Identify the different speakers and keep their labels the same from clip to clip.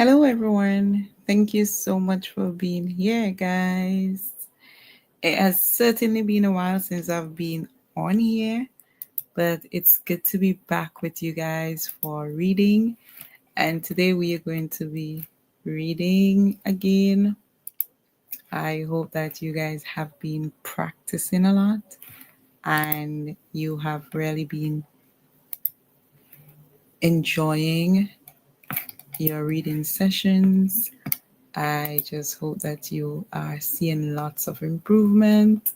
Speaker 1: Hello, everyone. Thank you so much for being here, guys. It has certainly been a while since I've been on here, but it's good to be back with you guys for reading. And today we are going to be reading again. I hope that you guys have been practicing a lot and you have really been enjoying your reading sessions. I just hope that you are seeing lots of improvement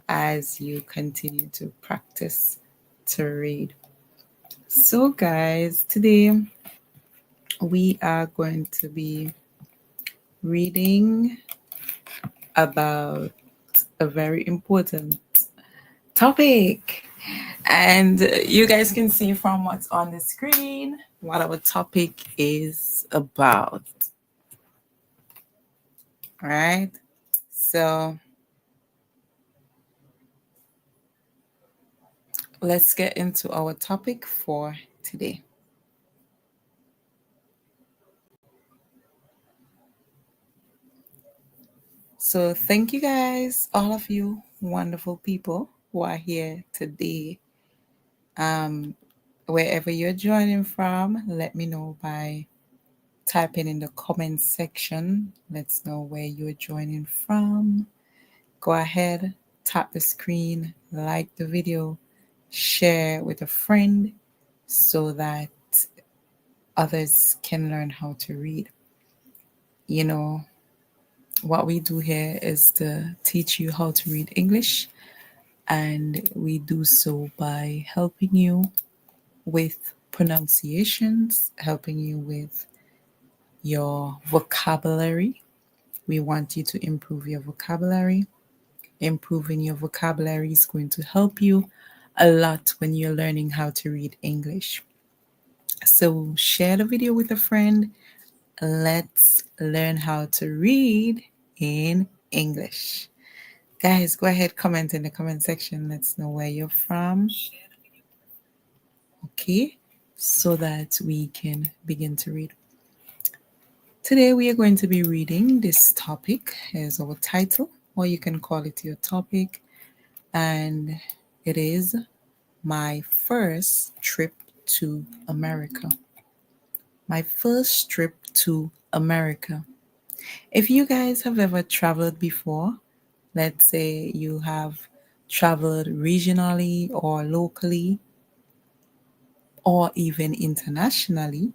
Speaker 1: as you continue to practice to read. So, guys, today we are going to be reading about a very important topic. And you guys can see from what's on the screen what our topic is about. All right. So, let's get into our topic for today. So, thank you guys, all of you wonderful people who are here today. Um, Wherever you're joining from, let me know by typing in the comment section. Let's know where you're joining from. Go ahead, tap the screen, like the video, share with a friend so that others can learn how to read. You know, what we do here is to teach you how to read English, and we do so by helping you with pronunciations, helping you with your vocabulary. We want you to improve your vocabulary. Improving your vocabulary is going to help you a lot when you're learning how to read English. So, share the video with a friend. Let's learn how to read in English. Guys, go ahead, comment in the comment section. Let's know where you're from. Okay, so that we can begin to read. Today we are going to be reading this topic as our title, or you can call it your topic, and it is My First Trip to America. My first trip to America. If you guys have ever traveled before, let's say you have traveled regionally or locally or even internationally,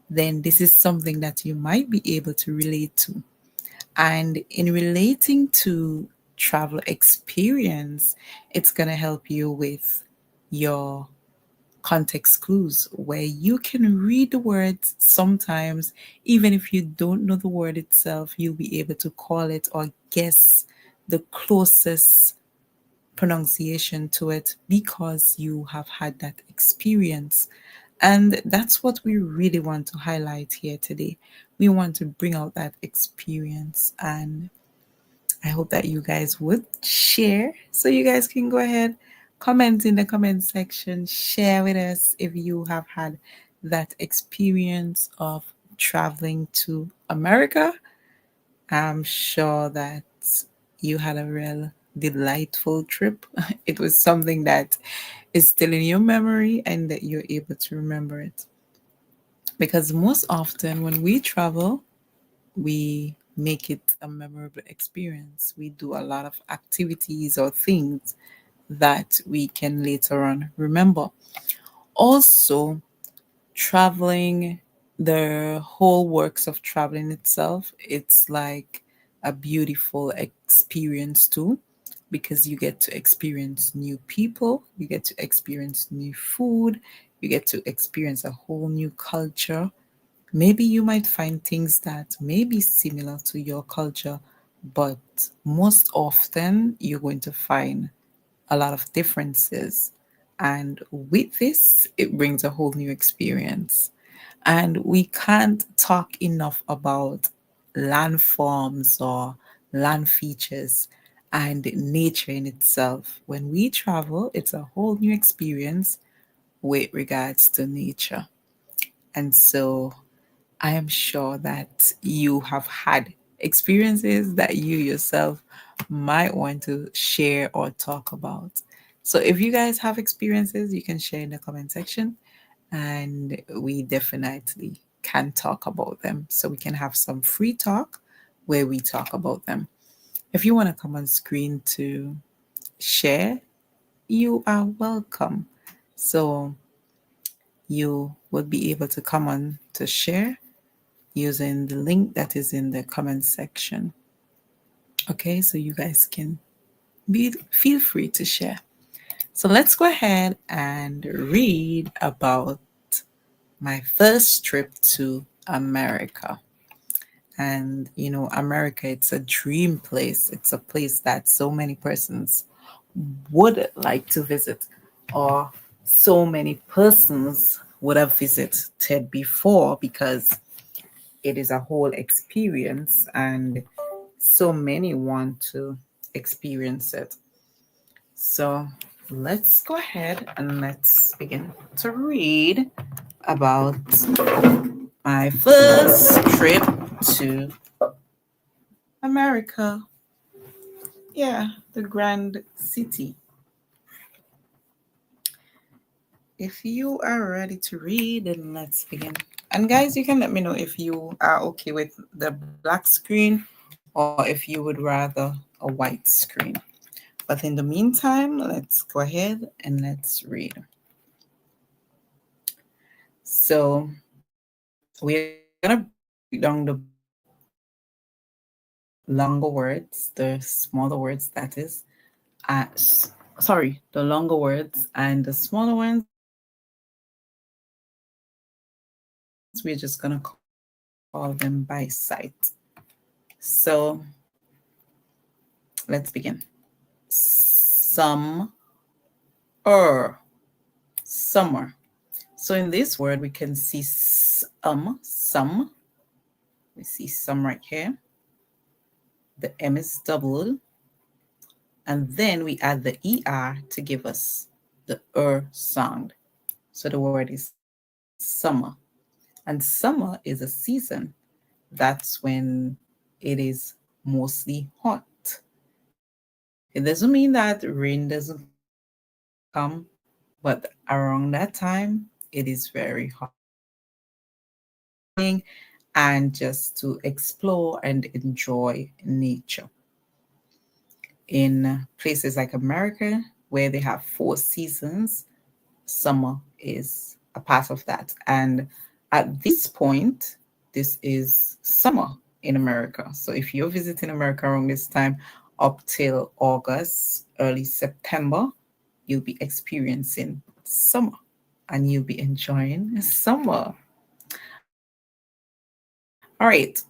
Speaker 1: then this is something that you might be able to relate to. And in relating to travel experience, it's going to help you with your context clues where you can read the words sometimes, even if you don't know the word itself, you'll be able to call it or guess the closest pronunciation to it because you have had that experience. And that's what we really want to highlight here today. We want to bring out that experience, and I hope that you guys would share. So you guys can go ahead, comment in the comment section, share with us if you have had that experience of traveling to America. I'm sure that you had a real delightful trip. It was something that is still in your memory and that you're able to remember it. Because most often when we travel, we make it a memorable experience. We do a lot of activities or things that we can later on remember. Also, traveling, the whole works of traveling itself, it's like a beautiful experience too, because you get to experience new people, you get to experience new food, you get to experience a whole new culture. Maybe you might find things that may be similar to your culture, but most often you're going to find a lot of differences. And with this, it brings a whole new experience. And we can't talk enough about landforms or land features and nature in itself. When we travel, it's a whole new experience with regards to nature. And so I am sure that you have had experiences that you yourself might want to share or talk about. So if you guys have experiences, you can share in the comment section and we definitely can talk about them. So we can have some free talk where we talk about them. If you want to come on screen to share, you are welcome. So you will be able to come on to share using the link that is in the comment section. Okay, so you guys can feel free to share. So let's go ahead and read about my first trip to America. And America, it's a dream place. It's a place that so many persons would like to visit, or so many persons would have visited before, because it is a whole experience and so many want to experience it. So let's go ahead and let's begin to read about my first trip to America. Yeah, the grand city. If you are ready to read, then let's begin. And guys, you can let me know if you are okay with the black screen or if you would rather a white screen. But in the meantime, let's go ahead and let's read. So we're going to break down the longer words, the smaller words, that is. The longer words, and the smaller ones, we're just going to call them by sight. So let's begin. Summer. Summer. So in this word, we can see some. We see some right here. The M is doubled. And then we add the ER to give us the sound. So the word is summer. And summer is a season. That's when it is mostly hot. It doesn't mean that rain doesn't come, but around that time, it is very hot. And just to explore and enjoy nature. In places like America, where they have 4 seasons, summer is a part of that. And at this point, this is summer in America. So if you're visiting America around this time, up till August, early September, you'll be experiencing summer and you'll be enjoying summer. All right.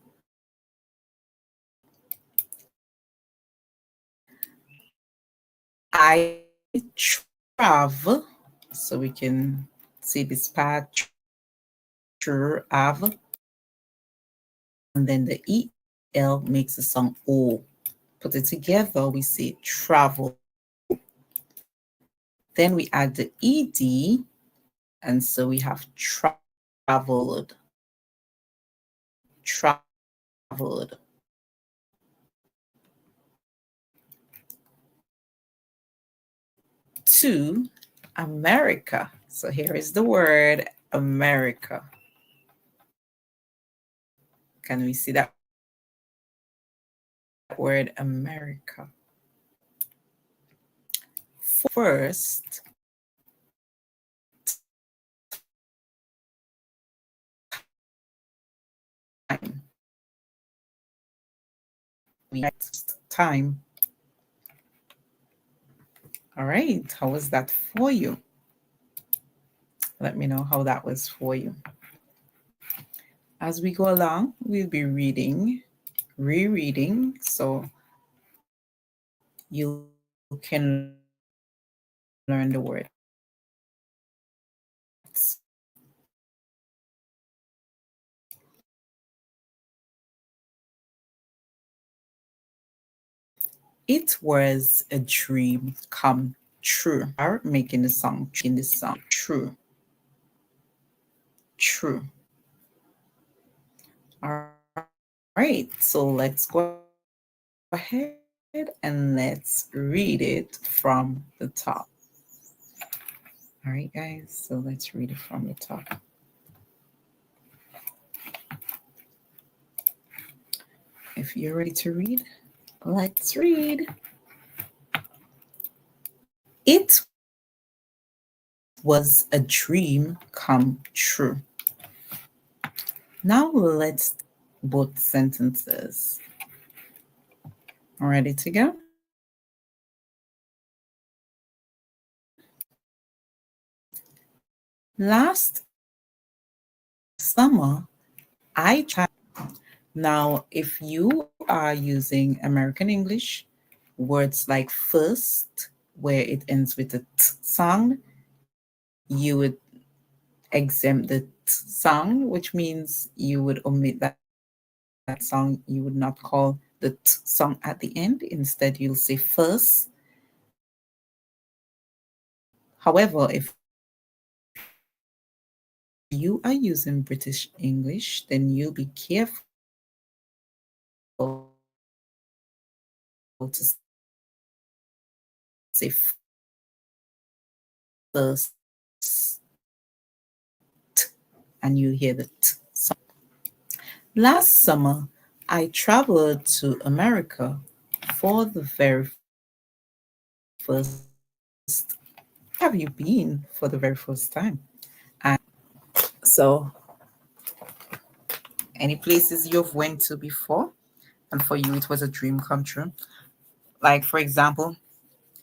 Speaker 1: I travel, so we can see this part, travel, and then the EL makes the sound O. Put it together, we say travel. Then we add the ED, and so we have traveled. Traveled. To America. So here is the word America. Can we see that word America? First, time. Next time. All right, how was that for you? Let me know how that was for you. As we go along, we'll be reading, rereading, so you can learn the word. It was a dream come true. Are making the song true. True. All right, so let's go ahead and let's read it from the top. All right, guys, so let's read it from the top. If you're ready to read, let's read. It was a dream come true. Now let's both sentences. Ready to go? Last summer, I tried. Now, if you are using American English, words like first, where it ends with a t sound, you would exempt the t sound, which means you would omit that sound. You would not call the t sound at the end. Instead, you'll say first. However, if you are using British English, then you'll be careful to say first, t, and you hear the t sound. Last summer, I traveled to America for the very first. Have you been for the very first time? And so, any places you've went to before, and for you it was a dream come true. Like for example,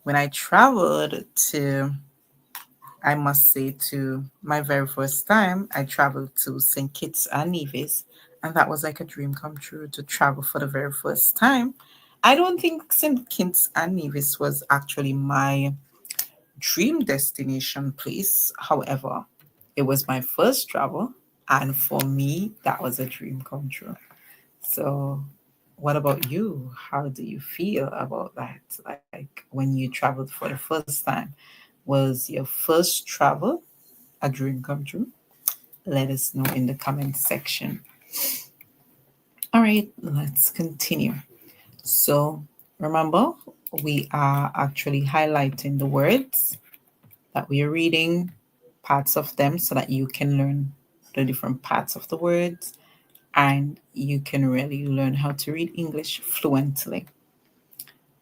Speaker 1: when I traveled to, I must say, to my very first time, I traveled to St. Kitts and Nevis, and that was like a dream come true to travel for the very first time. I don't think St. Kitts and Nevis was actually my dream destination place. However, it was my first travel, and for me, that was a dream come true. So, what about you? How do you feel about that? Like when you traveled for the first time, was your first travel a dream come true? Let us know in the comment section. All right, let's continue. So, remember, we are actually highlighting the words that we are reading, parts of them, so that you can learn the different parts of the words and you can really learn how to read English fluently.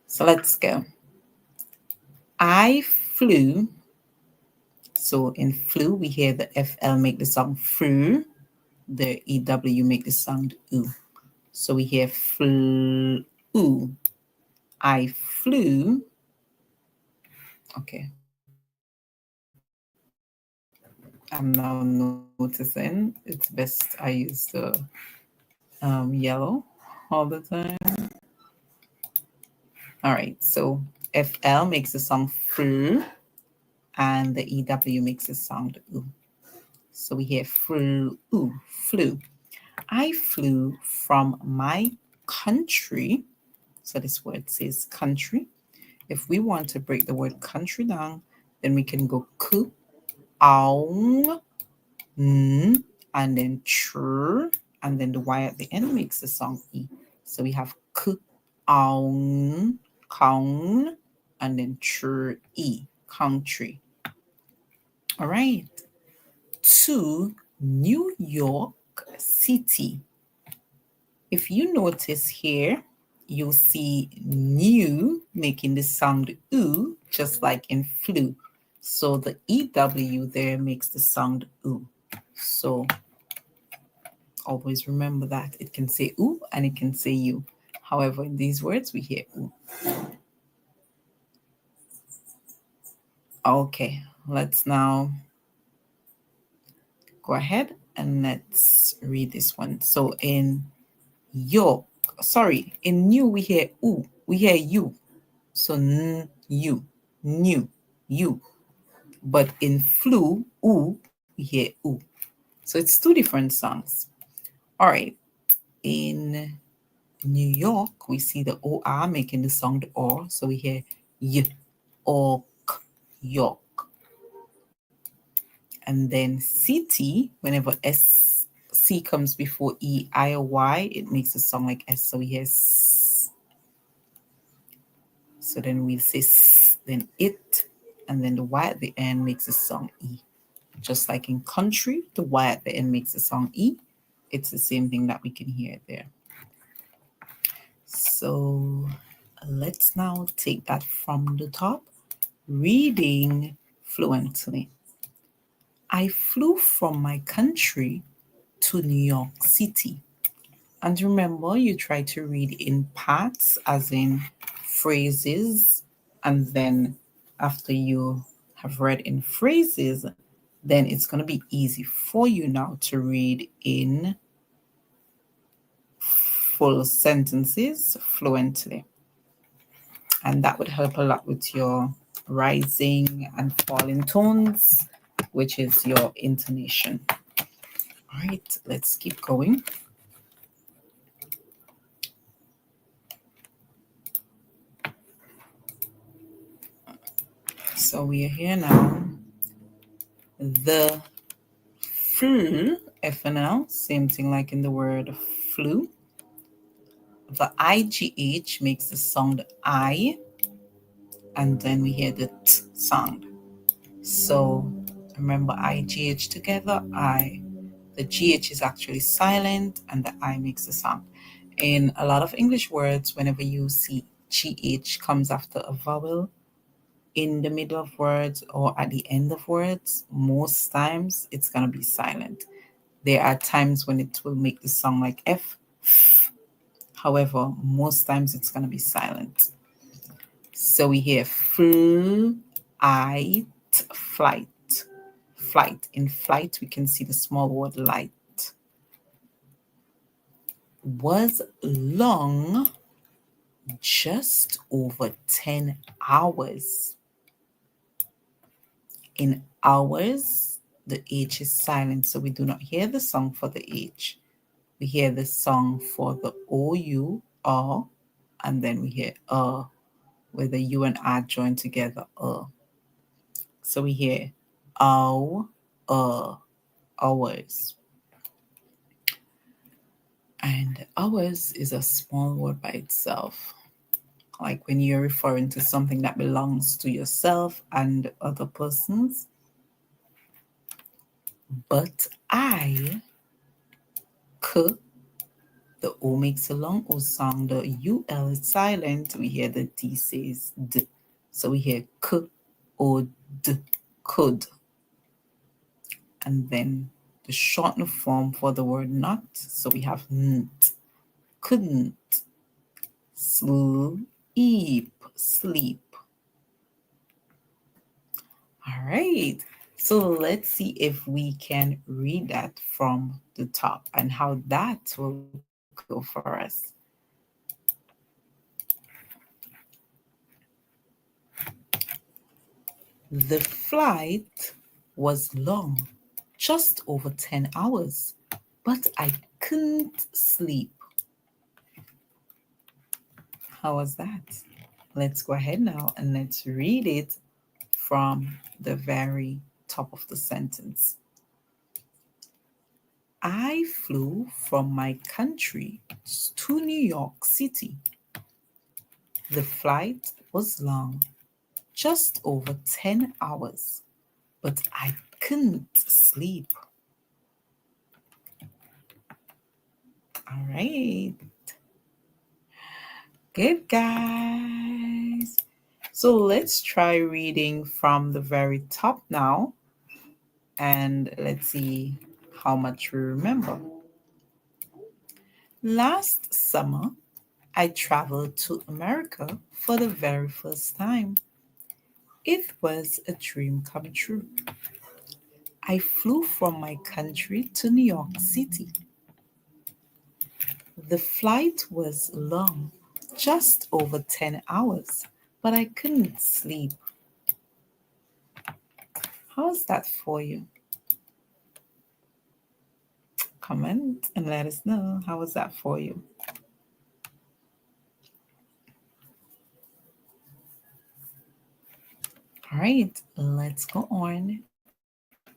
Speaker 1: So let's go. I flew. So in flew, we hear the FL make the sound flew, the EW make the sound oo. So we hear flew. I flew. Okay. I'm now noticing it's best I use the yellow all the time. All right, so FL makes the sound flew, and the EW makes the sound oo. So we hear flew, flew. I flew from my country. So this word says country. If we want to break the word country down, then we can go ku, aung, n, and then tr, and then the Y at the end makes the sound E. So we have ku, aung, kaung, and then tr, E, country. All right. To New York City. If you notice here, you'll see new making the sound oo, just like in flew. So the EW there makes the sound oo. So always remember that. It can say oo and it can say you. However, in these words, we hear oo. Okay, let's now go ahead and let's read this one. So in York, sorry, in new we hear oo, we hear you. So you, new, you. But in flew, oo, we hear oo. So it's two different songs. All right. In New York, we see the OR making the sound or. So we hear y, or York. And then city, whenever S C comes before E, I or Y, it makes a sound like S. So we hear S. So then we'll say S, then it, and then the Y at the end makes a sound E. Just like in country, the Y at the end makes a sound E. It's the same thing that we can hear there. So let's now take that from the top. Reading fluently. I flew from my country to New York City. And remember, you try to read in parts, as in phrases, and then after you have read in phrases, then it's going to be easy for you now to read in full sentences fluently. And that would help a lot with your rising and falling tones, which is your intonation. All right, let's keep going. So we are here now. The flu, FNL, same thing like in the word flu. The IGH makes the sound I, and then we hear the T sound. So remember IGH together, I. The GH is actually silent and the I makes a sound. In a lot of English words, whenever you see GH comes after a vowel in the middle of words or at the end of words, most times it's going to be silent. There are times when it will make the sound like F. However, most times it's going to be silent. So we hear flight, flight, flight. In flight, we can see the small word light. Was long, just over 10 hours. In hours, the H is silent, so we do not hear the song for the H. We hear the song for the OU, and then we hear where the U and R join together, So we hear hours. And hours is a small word by itself. Like when you're referring to something that belongs to yourself and other persons. But I could, the O makes a long O sound, the UL is silent, we hear the D says D. So we hear K O D, could. And then the shortened form for the word not, so we have nt, couldn't. Sleep, sleep. All right. So let's see if we can read that from the top and how that will go for us. The flight was long, just over 10 hours, but I couldn't sleep. How was that? Let's go ahead now and let's read it from the very top of the sentence. I flew from my country to New York City. The flight was long, just over 10 hours, but I couldn't sleep. All right. Good, guys. So let's try reading from the very top now, and let's see how much we remember. Last summer, I traveled to America for the very first time. It was a dream come true. I flew from my country to New York City. The flight was long, just over 10 hours, but I couldn't sleep. How's that for you? Comment and let us know. How was that for you? All right, let's go on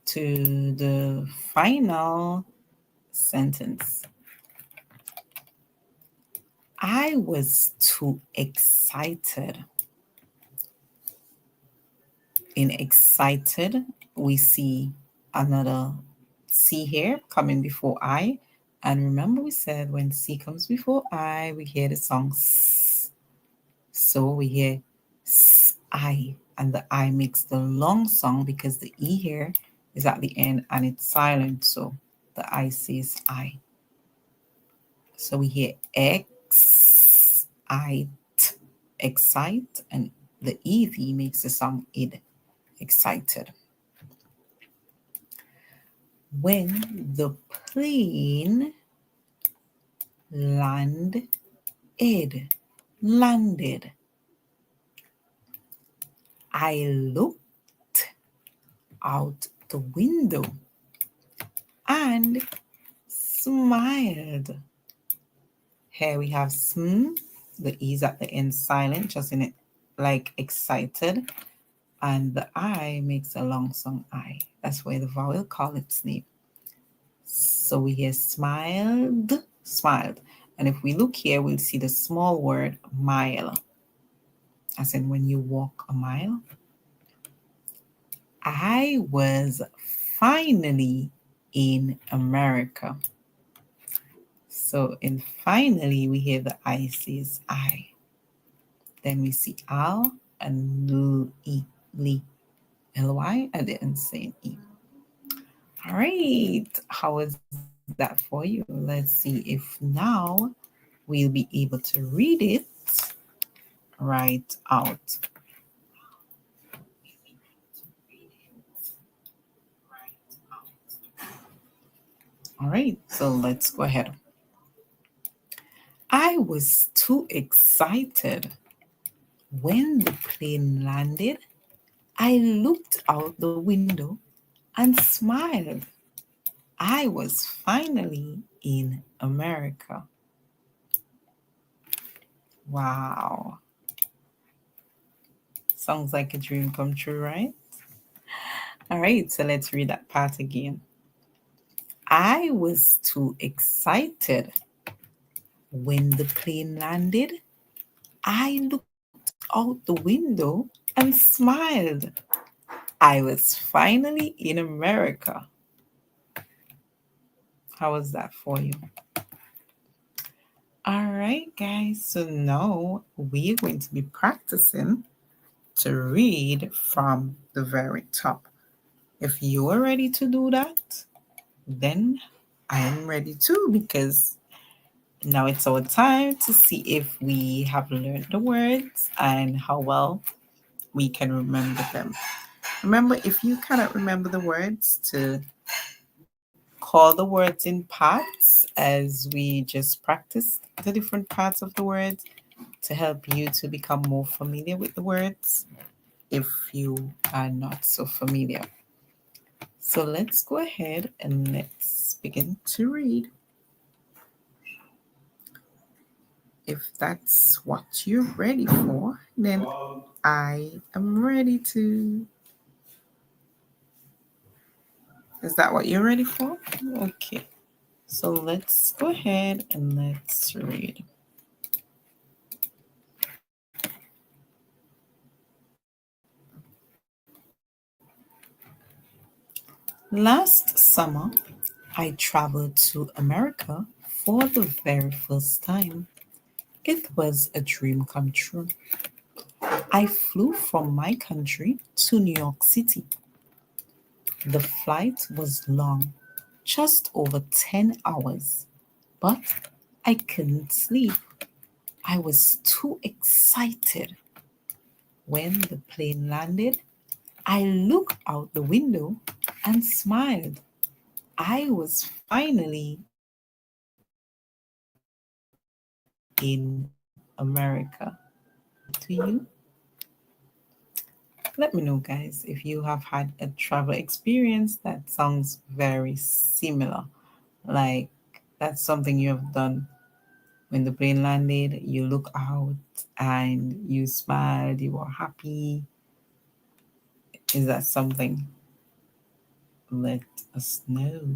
Speaker 1: to the final sentence. I was too excited. In excited, we see another C here coming before I. And remember, we said when C comes before I, we hear the song S. So we hear S, I, and the I makes the long song because the E here is at the end and it's silent. So the I says I. So we hear X, I, T, excite, and the EV makes the sound id, excited. When the plane landed, landed, I looked out the window and smiled. Here we have sm, the E's at the end silent, just in it like excited. And the I makes a long song I. That's where the vowel call its name. So we hear smiled, smiled. And if we look here, we'll see the small word mile, as in when you walk a mile. I was finally in America. So in finally, we hear the I says I. Then we see Al and L-E, Lee, L-Y at the end saying E. All right, how was that for you? Let's see if now we'll be able to read it right out. All right, so let's go ahead. I was too excited. When the plane landed, I looked out the window and smiled. I was finally in America. Wow. Sounds like a dream come true, right? All right, so let's read that part again. I was too excited. When the plane landed, I looked out the window and smiled. I was finally in America. How was that for you? All right, guys. So now we're going to be practicing to read from the very top. If you are ready to do that, then I am ready too, because now it's our time to see if we have learned the words and how well we can remember them. Remember, if you cannot remember the words, to call the words in parts as we just practice the different parts of the words to help you to become more familiar with the words if you are not so familiar. So let's go ahead and let's begin to read. If that's what you're ready for, then I am ready to. Is that what you're ready for? Okay. So let's go ahead and let's read. Last summer, I traveled to America for the very first time. It was a dream come true. I flew from my country to New York City. The flight was long, just over 10 hours, but I couldn't sleep. I was too excited. When the plane landed, I looked out the window and smiled. I was finally in America. To you? Let me know, guys, if you have had a travel experience that sounds very similar. Like that's something you have done when the plane landed, you look out and you smiled, you were happy. Is that something? Let us know.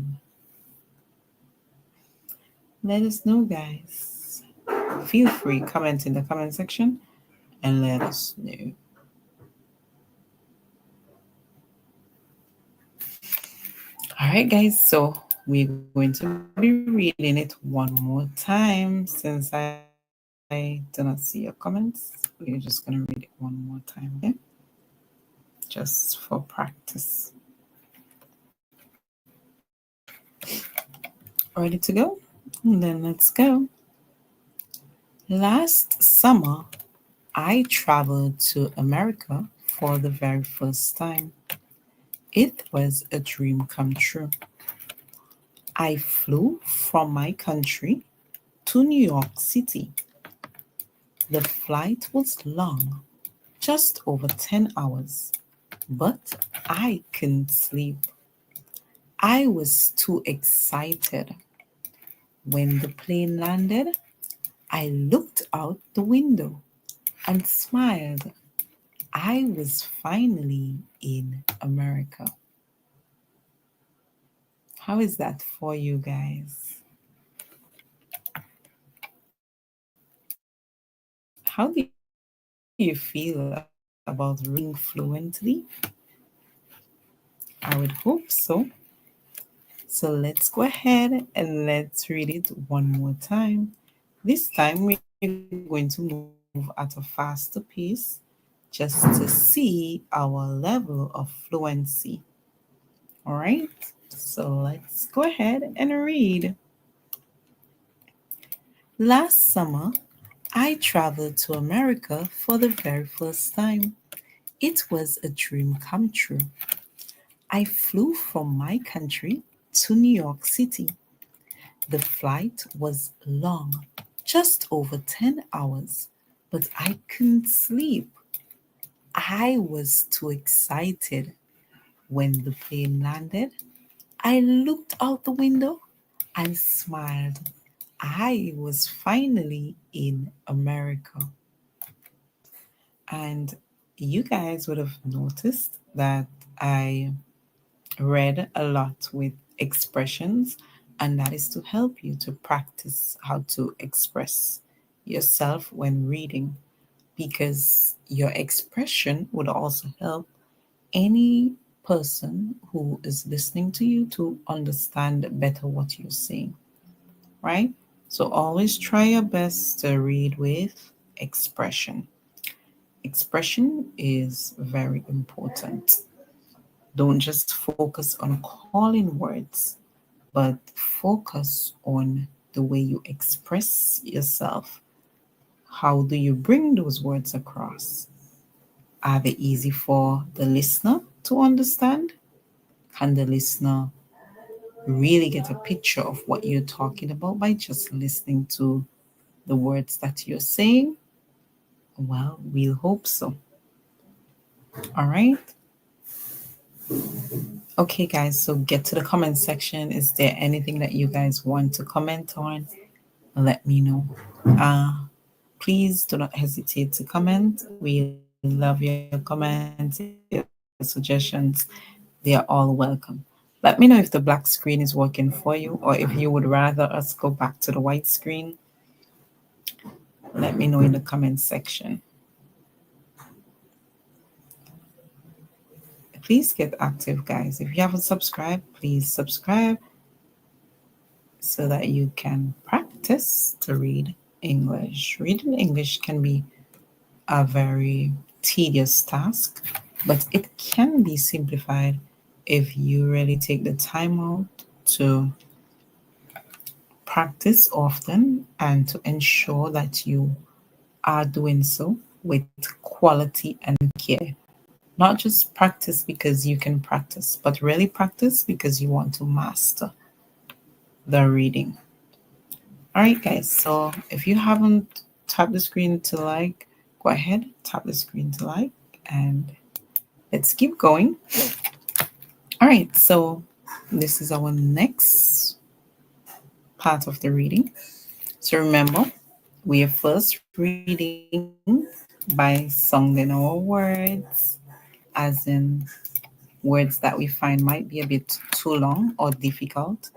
Speaker 1: Let us know, guys. Feel free, comment in the comment section and let us know. All right, guys. So we're going to be reading it one more time since I do not see your comments. We're just going to read it one more time, okay? Just for practice. Ready to go? Then let's go. Last summer, I traveled to America for the very first time. It was a dream come true. I flew from my country to New York City. The flight was long, just over 10 hours, but I couldn't sleep. I was too excited. When the plane landed, I looked out the window and smiled. I was finally in America. How is that for you guys? How do you feel about reading fluently? I would hope so. So let's go ahead and let's read it one more time. This time we're going to move at a faster pace just to see our level of fluency. All right, so let's go ahead and read. Last summer, I traveled to America for the very first time. It was a dream come true. I flew from my country to New York City. The flight was long, just over 10 hours, but I couldn't sleep. I was too excited. When the plane landed, I looked out the window and smiled. I was finally in America. And you guys would have noticed that I read a lot with expressions, and that is to help you to practice how to express yourself when reading, because your expression would also help any person who is listening to you to understand better what you're saying, right? So always try your best to read with expression. Expression is very important. Don't just focus on calling words, but focus on the way you express yourself. How do you bring those words across? Are they easy for the listener to understand? Can the listener really get a picture of what you're talking about by just listening to the words that you're saying? Well, we'll hope so. All right. Okay, guys, so get to the comment section. Is there anything that you guys want to comment on? Let me know. Uh, please do not hesitate to comment. We love your comments, your suggestions. They are all welcome. Let me know if the black screen is working for you, or if you would rather us go back to the white screen. Let me know in the comment section. Please get active, guys. If you haven't subscribed, please subscribe so that you can practice to read English. Reading English can be a very tedious task, but it can be simplified if you really take the time out to practice often and to ensure that you are doing so with quality and care. Not just practice because you can practice, but really practice because you want to master the reading. All right, guys. So if you haven't tapped the screen to like, go ahead, tap the screen to like, and let's keep going. All right. So this is our next part of the reading. So remember, we are first reading by sounding our words, as in words that we find might be a bit too long or difficult.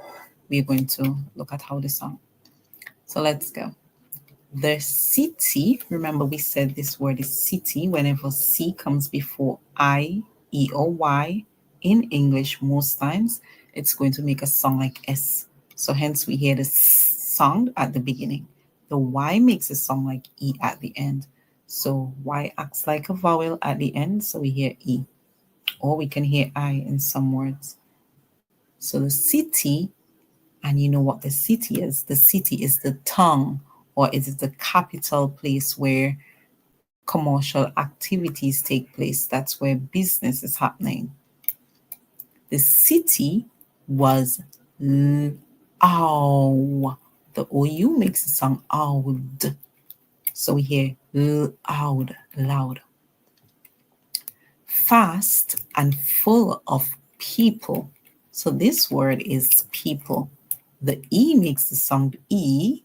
Speaker 1: We're going to look at how they sound. So let's go. The city, remember we said this word is city whenever C comes before I, E, or Y. In English, most times, it's going to make a sound like S. So hence we hear the sound at the beginning. The Y makes a sound like E at the end. So Y acts like a vowel at the end, so we hear E. Or we can hear I in some words. So the city, and you know what the city is? The city is the tongue, or it is the capital place where commercial activities take place. That's where business is happening. The city was ow. The OU makes the sound oud. So we hear loud, loud. Fast and full of people. So this word is people. The E makes the sound E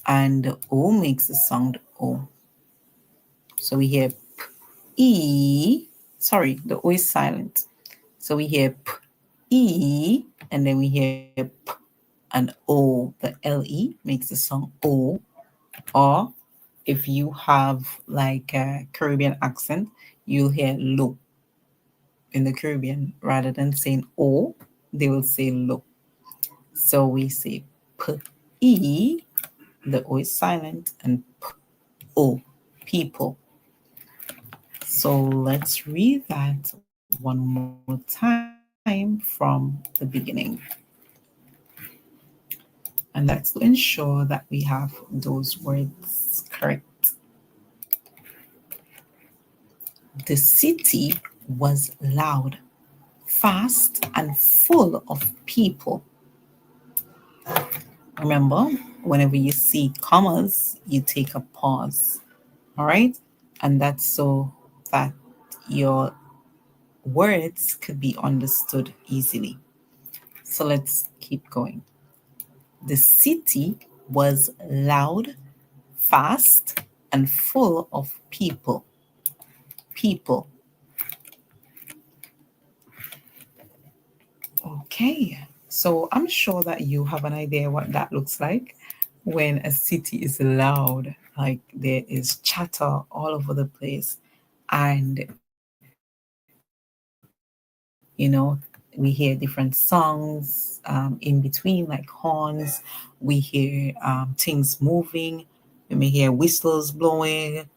Speaker 1: and the O makes the sound O. So we hear E, sorry, the O is silent. So we hear P, E, and then we hear P and O. The LE makes the sound O. Or if you have like a Caribbean accent, you'll hear lo. In the Caribbean, rather than saying O, they will say lo. So we say P, E, the O is silent, and P, O, people. So let's read that one more time from the beginning. And that's to ensure that we have those words correct. The city was loud, fast, and full of people. Remember, whenever you see commas, you take a pause. All right? And that's so that your words could be understood easily. So let's keep going. The city was loud, fast, and full of people. People. Okay, so I'm sure that you have an idea what that looks like when a city is loud, like there is chatter all over the place. And, we hear different songs in between, like horns. We hear things moving. We may hear whistles blowing.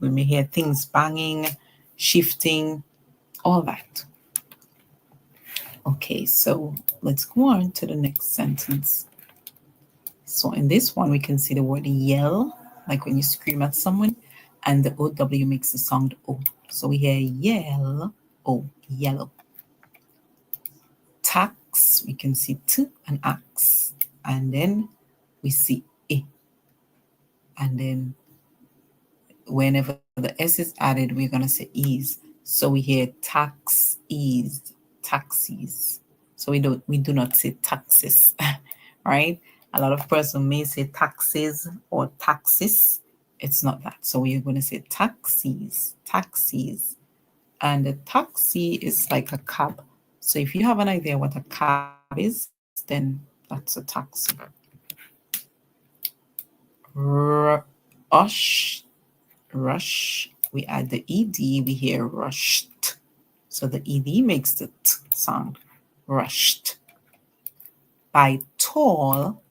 Speaker 1: We may hear things banging, shifting, all that. Okay, so let's go on to the next sentence. So in this one, we can see the word yell, like when you scream at someone, and the OW makes the sound O. So we hear yell, O, yellow. Tax, we can see T and ax, and then we see E. And then whenever the S is added, we're going to say ease. So we hear tax, ease, taxis. So we do not say taxes, right? A lot of person may say taxes or taxes. It's not that. So we are going to say taxis, taxis. And a taxi is like a cab. So if you have an idea what a cab is, then that's a taxi. Rush, rush. We add the ed, we hear rushed. So the ed makes the t sound, rushed. By tall,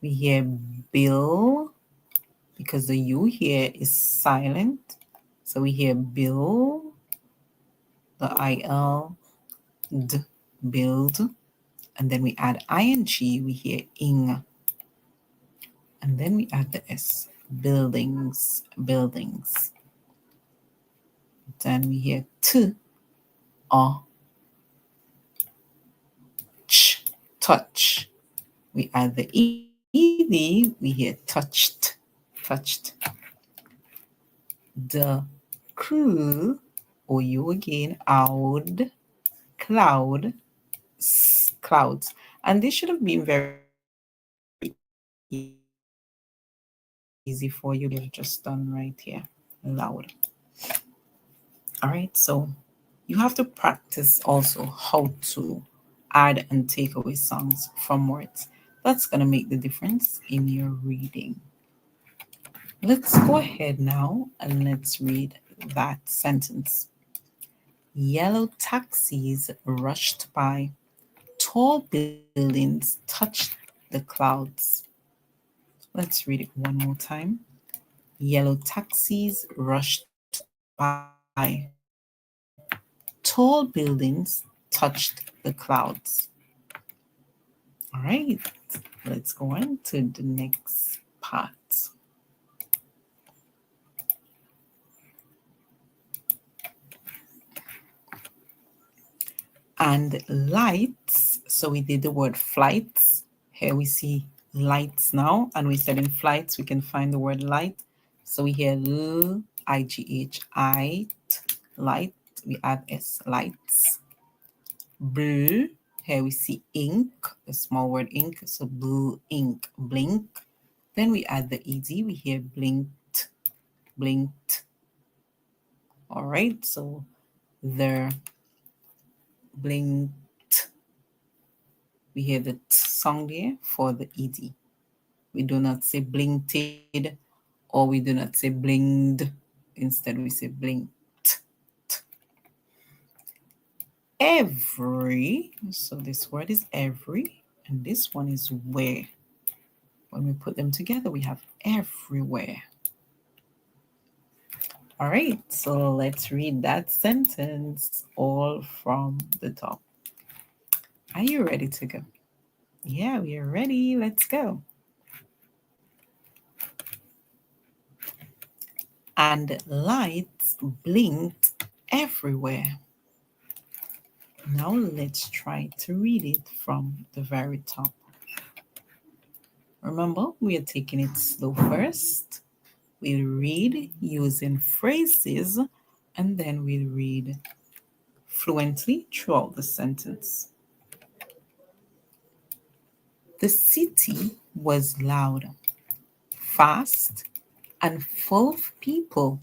Speaker 1: we hear bill, because the U here is silent. So we hear bill, the IL, d, build. And then we add ing, we hear ing. And then we add the S, buildings, buildings. Then we hear t, ch, touch. We add the ed, we hear touched, touched. The crew, or you again, oud, cloud, clouds. And this should have been very easy for you. You've just done right here, loud. All right, so you have to practice also how to add and take away sounds from words. That's going to make the difference in your reading. Let's go ahead now and let's read that sentence. Yellow taxis rushed by. Tall buildings touched the clouds. Let's read it one more time. Yellow taxis rushed by. Tall buildings touched the clouds. All right, let's go on to the next part. And lights, so we did the word flights. Here we see lights now, and we said in flights we can find the word light. So we hear L, I-G-H, I, light, we add S, lights. Blue, here we see ink, the small word ink, so blue ink, blink. Then we add the ed, we hear blinked, blinked. All right, so the blinked. We hear the t sound there for the ed. We do not say blinked, or we do not say blinged. Instead, we say blinked. Every, so this word is every, and this one is where. When we put them together, we have everywhere. All right, so let's read that sentence all from the top. Are you ready to go? Yeah, we are ready. Let's go. And lights blinked everywhere. Now let's try to read it from the very top. Remember, we are taking it slow first. We'll read using phrases, and then we'll read fluently throughout the sentence. The city was loud, fast, and full of people.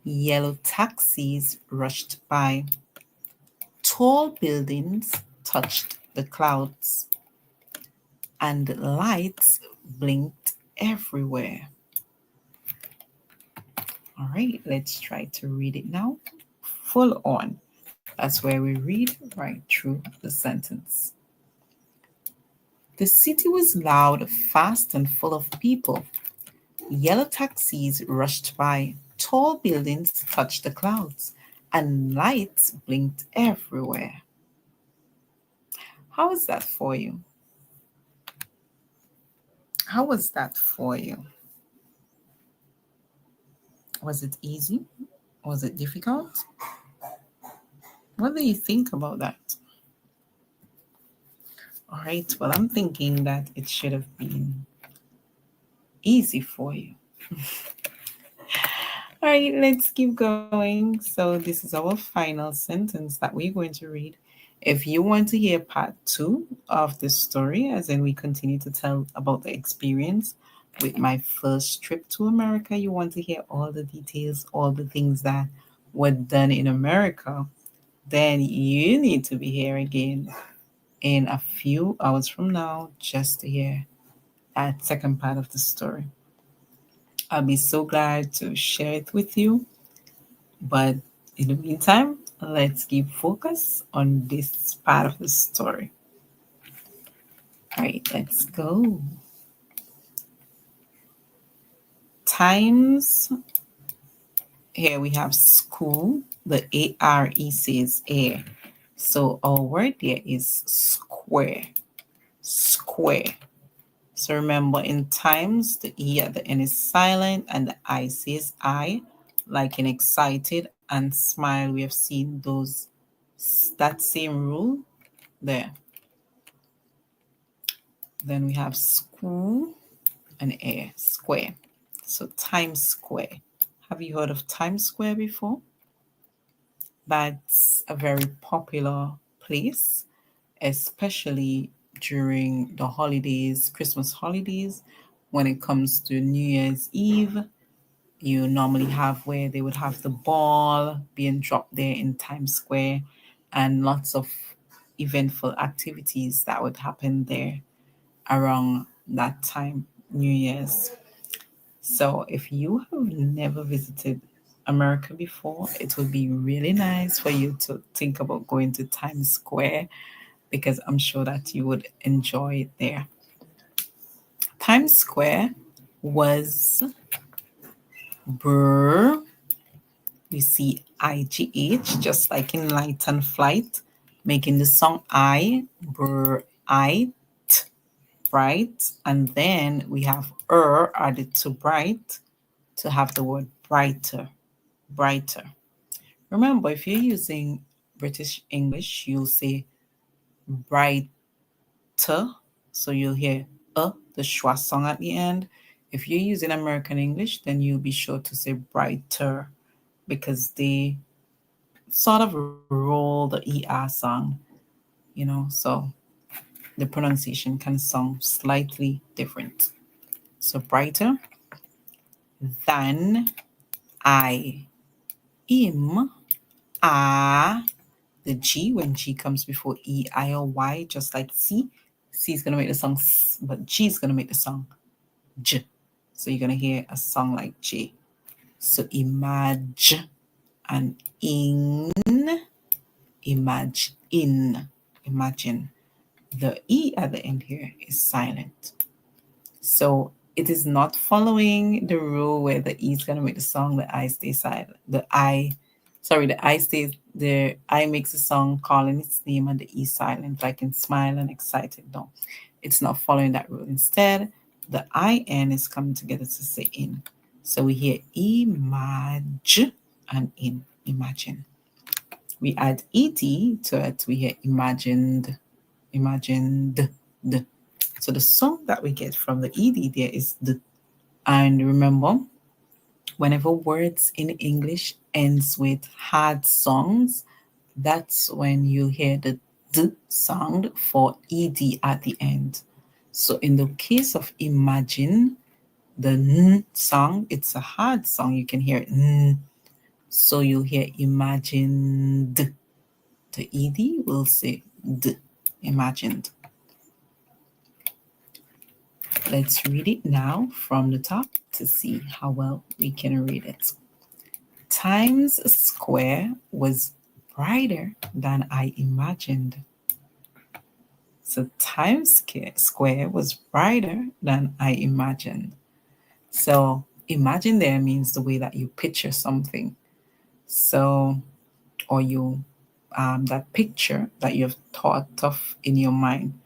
Speaker 1: Yellow taxis rushed by. Tall buildings touched the clouds, and lights blinked everywhere. All right, let's try to read it now. Full on. That's where we read right through the sentence. The city was loud, fast, and full of people. Yellow taxis rushed by. Tall buildings touched the clouds, and lights blinked everywhere. How is that for you? How was that for you? Was it easy? Was it difficult? What do you think about that? All right, well, I'm thinking that it should have been easy for you. All right, let's keep going. So, this is our final sentence that we're going to read. If you want to hear part two of the story, as in we continue to tell about the experience with my first trip to America, you want to hear all the details, all the things that were done in America, then you need to be here again in a few hours from now just to hear that second part of the story. I'll be so glad to share it with you. But in the meantime, let's keep focus on this part of the story. All right, let's go. Times. Here we have school. The A-R-E says air. So our word there is square. Square. So remember, in times, the E at the end is silent and the I says I, like in excited and smile. We have seen that same rule there. Then we have school and air, square. So Times Square. Have you heard of Times Square before? That's a very popular place, especially during the holidays, Christmas holidays. When it comes to New Year's Eve, you normally have where they would have the ball being dropped there in Times Square and lots of eventful activities that would happen there. around that time, New Year's. So if you have never visited America before, it would be really nice for you to think about going to Times Square because I'm sure that you would enjoy it there. Times Square was brr. We see IGH just like in Light and Flight, making the song I, bright, and then we have added to bright to have the word brighter, brighter. Remember, if you're using British English, you'll say brighter, so you'll hear the schwa song at the end. If you're using American English, then you'll be sure to say brighter because they sort of roll the ER song, so the pronunciation can sound slightly different. So brighter than I, im, a, the G, when G comes before E, I, or Y, just like C. C is going to make the song S, but G is going to make the song J. So you're going to hear a song like J. So imagine and in, imagine. The E at the end here is silent. So it is not following the rule where the E is going to make the song, the I stays silent. The I makes the song calling its name and the E silent, like in smile and excited. No, it's not following that rule. Instead, the IN is coming together to say in. So we hear imagine and in, imagine. We add ED to it, we hear imagined. So the song that we get from the ED there is the. And remember, whenever words in English ends with hard songs, that's when you hear the D sound for ED at the end. So in the case of imagine, the N song, it's a hard song. You can hear N. So you hear imagined. The ED will say D, imagined. Let's read it now from the top to see how well we can read it. Times Square was brighter than I imagined. So Times Square was brighter than I imagined. So imagine there means the way that you picture something. So, or you, that picture that you've thought of in your mind,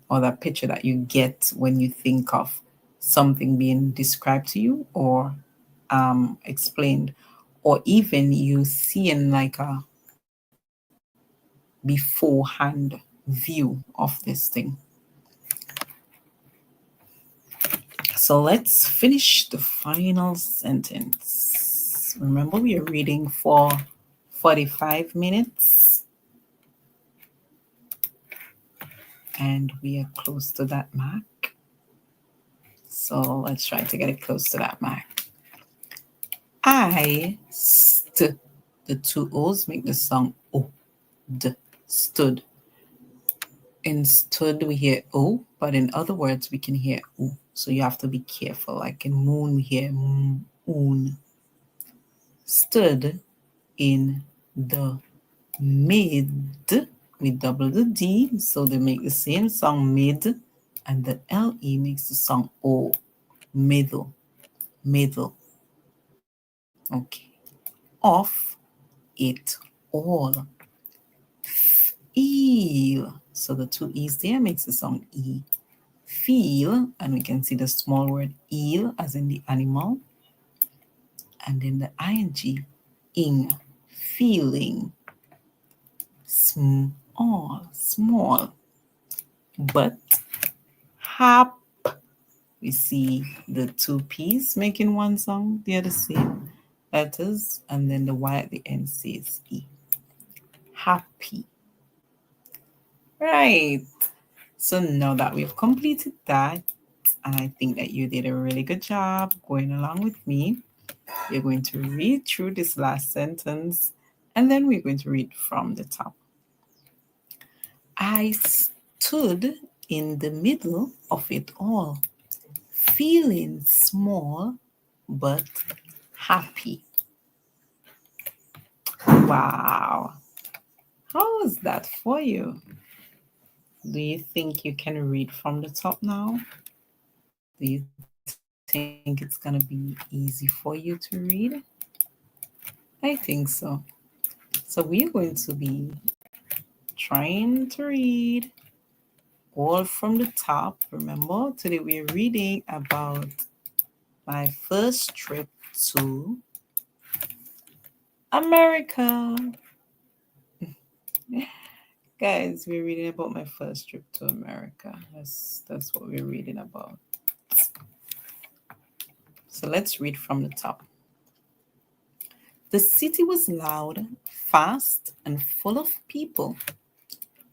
Speaker 1: or that picture that you get when you think of something being described to you or explained, or even you seeing like a beforehand view of this thing. So let's finish the final sentence. Remember, we are reading for 45 minutes. And we are close to that mark. So let's try to get it close to that mark. I stood. The two O's make the sound O. D. Stood. In stood, we hear O, but in other words, we can hear O. So you have to be careful. Like in moon, we hear moon. Stood in the mid. We double the D, so they make the same song mid, and the LE makes the song O. Middle. Middle. Okay. Of it all. Feel. So the two E's there makes the sound E. Feel, and we can see the small word eel as in the animal. And then the ing, ing, feeling. Small, small. But hap. We see the two P's making one sound, they are the same letters, and then the Y at the end says E. Happy. Right. So now that we've completed that, and I think that you did a really good job going along with me, you're going to read through this last sentence, and then we're going to read from the top. I stood in the middle of it all, feeling small but happy. Wow. How is that for you? Do you think you can read from the top now? Do you think it's going to be easy for you to read? I think so. So we are going to be trying to read all from the top. Remember, today we are reading about my first trip to America. Guys, we're reading about my first trip to America. That's what we're reading about. So let's read from the top. The city was loud, fast, and full of people.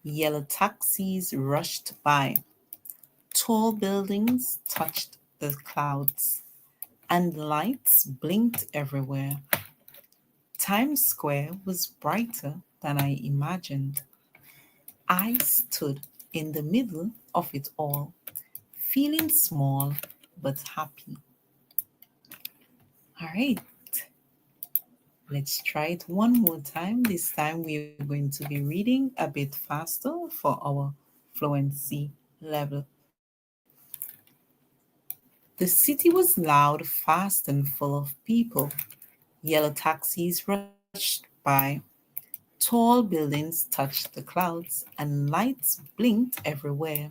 Speaker 1: Yellow taxis rushed by. Tall buildings touched the clouds, and lights blinked everywhere. Times Square was brighter than I imagined. I stood in the middle of it all, feeling small but happy. All right, let's try it one more time. This time we're going to be reading a bit faster for our fluency level. The city was loud, fast, and full of people. Yellow taxis rushed by. Tall buildings touched the clouds, and lights blinked everywhere.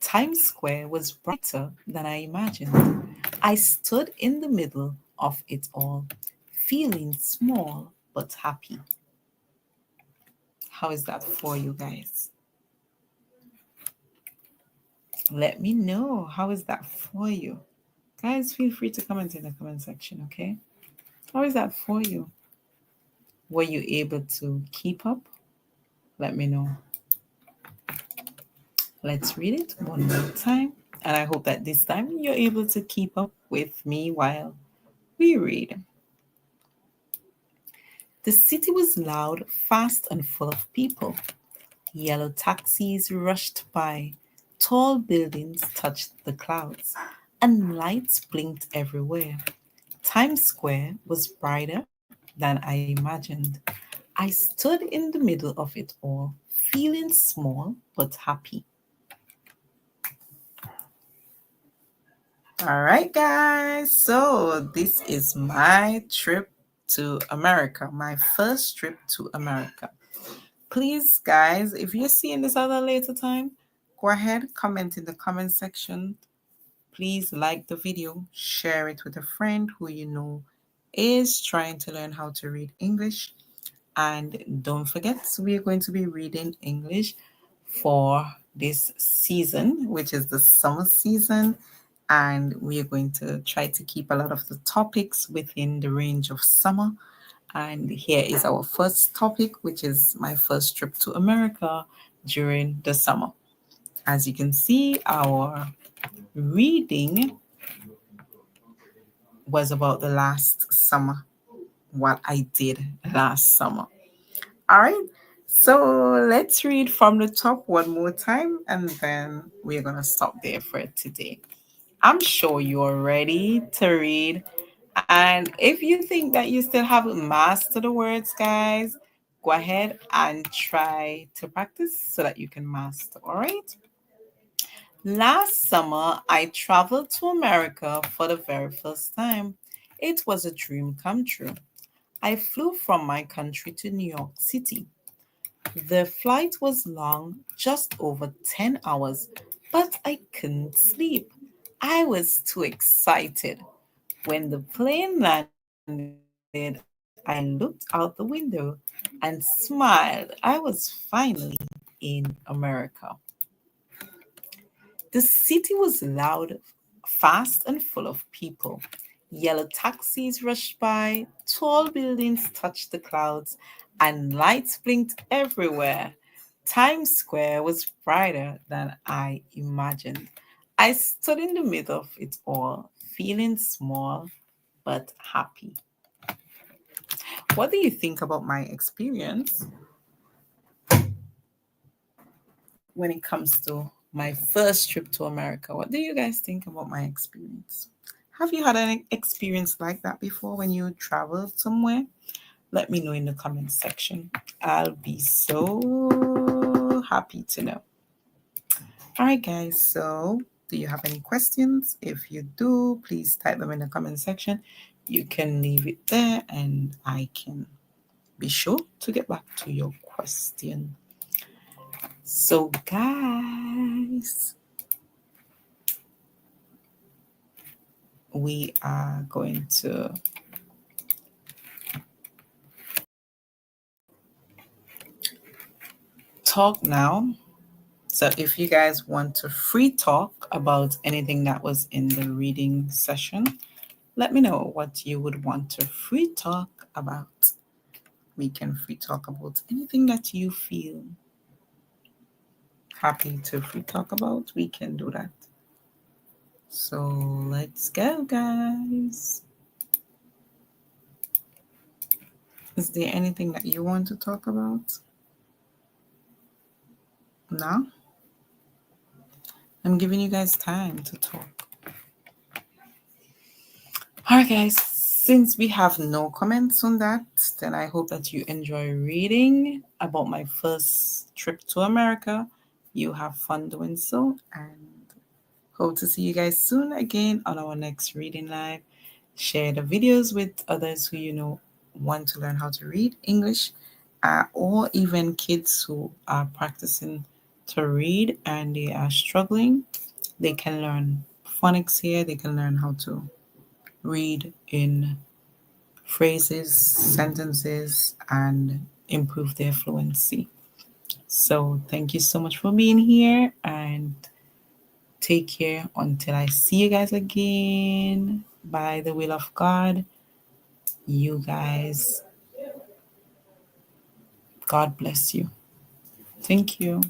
Speaker 1: Times Square was brighter than I imagined. I stood in the middle of it all, feeling small but happy. How is that for you guys? Let me know. How is that for you? Guys, feel free to comment in the comment section, okay? How is that for you? Were you able to keep up? Let me know. Let's read it one more time. And I hope that this time you're able to keep up with me while we read. The city was loud, fast, and full of people. Yellow taxis rushed by. Tall buildings touched the clouds, and lights blinked everywhere. Times Square was brighter than I imagined. I stood in the middle of it all, feeling small but happy. All right, guys. So, this is my trip to America, my first trip to America. Please, guys, if you're seeing this at a later time, go ahead, comment in the comment section. Please like the video, share it with a friend who you know is trying to learn how to read English. And don't forget, we are going to be reading English for this season, which is the summer season. And we are going to try to keep a lot of the topics within the range of summer. And here is our first topic, which is my first trip to America during the summer. As you can see, our reading was about the last summer, what I did last summer. All right, so let's read from the top one more time, and then we're going to stop there for today. I'm sure you're ready to read. And if you think that you still haven't mastered the words, guys, go ahead and try to practice so that you can master. All right. Last summer, I traveled to America for the very first time. It was a dream come true. I flew from my country to New York City. The flight was long, just over 10 hours, but I couldn't sleep. I was too excited. When the plane landed, I looked out the window and smiled. I was finally in America. The city was loud, fast, and full of people. Yellow taxis rushed by, tall buildings touched the clouds, and lights blinked everywhere. Times Square was brighter than I imagined. I stood in the middle of it all, feeling small but happy. What do you think about my experience when it comes to my first trip to America. What do you guys think about my experience? Have you had an experience like that before when you traveled somewhere? Let me know in the comment section. I'll be so happy to know. All right, guys. So, do you have any questions? If you do, please type them in the comment section. You can leave it there and I can be sure to get back to your question. So, guys, we are going to talk now. So, if you guys want to free talk about anything that was in the reading session, let me know what you would want to free talk about. We can free talk about anything that you feel happy to free talk about. We can do that. So, let's go, guys. Is there anything that you want to talk about? No? I'm giving you guys time to talk. All right, guys. Since we have no comments on that, then I hope that you enjoy reading about my first trip to America. You have fun doing so, and hope to see you guys soon again on our next reading live. Share the videos with others who you know want to learn how to read English, or even kids who are practicing to read and they are struggling. They can learn phonics here. They can learn how to read in phrases, sentences, and improve their fluency. So, thank you so much for being here and take care until I see you guys again. By the will of God, you guys, God bless you. Thank you.